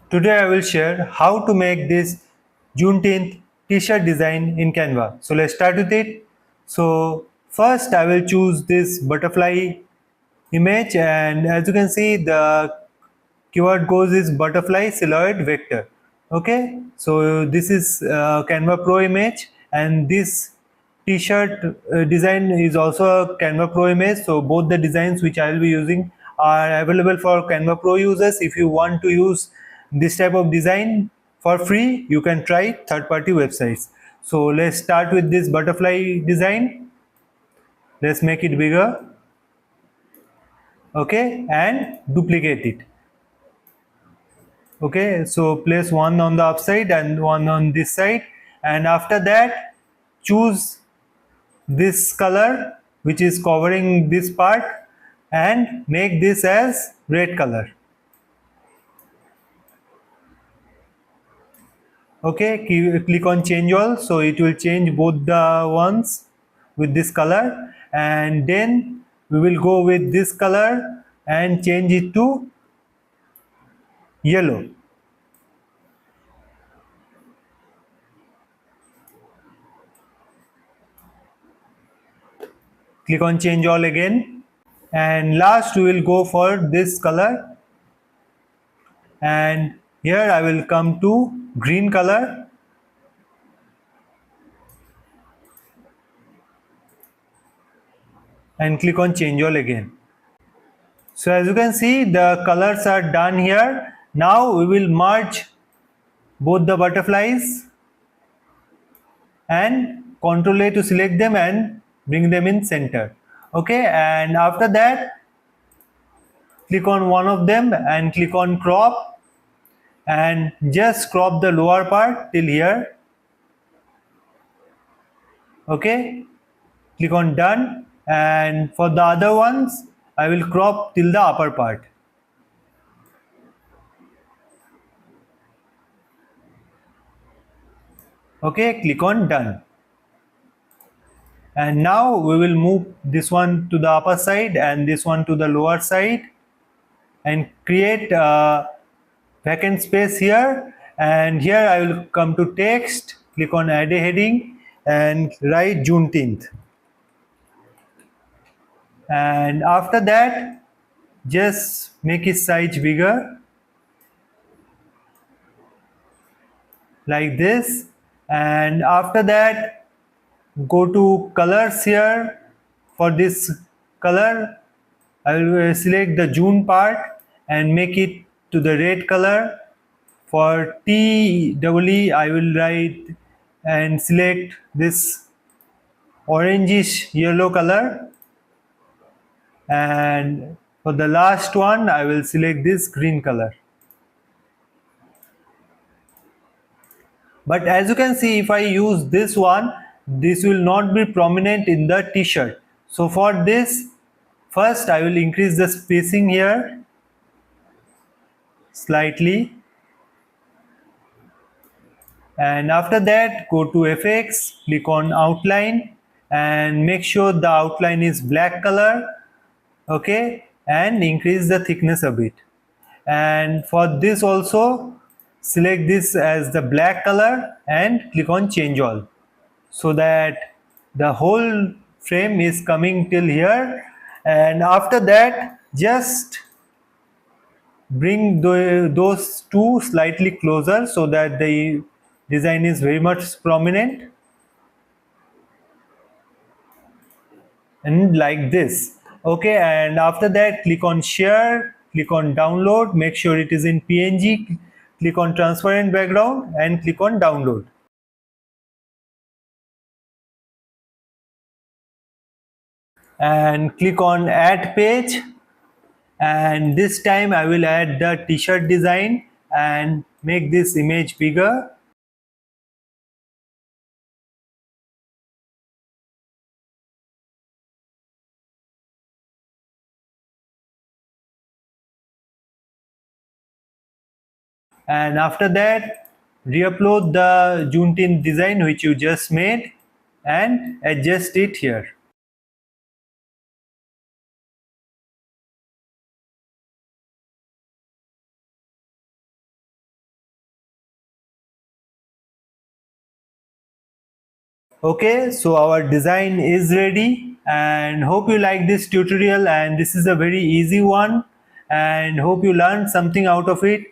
Today I will share how to make this Juneteenth t-shirt design in Canva. So let's start with it. So first I will choose this butterfly image, and as you can see the keyword goes is butterfly silhouette vector. Okay, so this is Canva Pro image, and this t-shirt design is also a Canva Pro image. So both the designs which I will be using are available for Canva Pro users. If you want to use this type of design for free, you can try third-party websites. So let's start with this butterfly design. Let's make it bigger. Okay, and duplicate it. Okay, so place one on the upside and one on this side, and after that choose this color which is covering this part and make this as red color. Okay, click on change all, so it will change both the ones with this color, and then we will go with this color and change it to yellow. Click on change all again, and last we will go for this color, and here I will come to green color and click on change all again. So as you can see the colors are done here. Now we will merge both the butterflies and Ctrl A to select them and bring them in center. Okay, and after that click on one of them and click on crop, and just crop the lower part till here. Okay, click on done, and for the other ones I will crop till the upper part. Okay, click on done, and now we will move this one to the upper side and this one to the lower side and create a vacant space here, and here I will come to text, click on add a heading and write Juneteenth, and after that just make its size bigger like this, and after that go to colors here. For this color I will select the June part and make it to the red color. For TEE I will write and select this orangish yellow color, and for the last one I will select this green color. But as you can see, if I use this one, this will not be prominent in the t-shirt. So for this, first I will increase the spacing here slightly, and after that go to FX, click on outline and make sure the outline is black color. Okay, and increase the thickness a bit, and for this also select this as the black color and click on change all, so that the whole frame is coming till here, and after that just bring those two slightly closer so that the design is very much prominent, and like this. Okay, and after that click on share, click on download, make sure it is in PNG, click on transparent background and click on download. And click on add page, and this time I will add the t-shirt design and make this image bigger. And after that re-upload the Juneteenth design which you just made and adjust it here. Okay, so our design is ready, and hope you like this tutorial, and this is a very easy one, and hope you learned something out of it.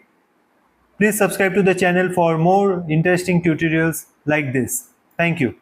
Please subscribe to the channel for more interesting tutorials like this. Thank you.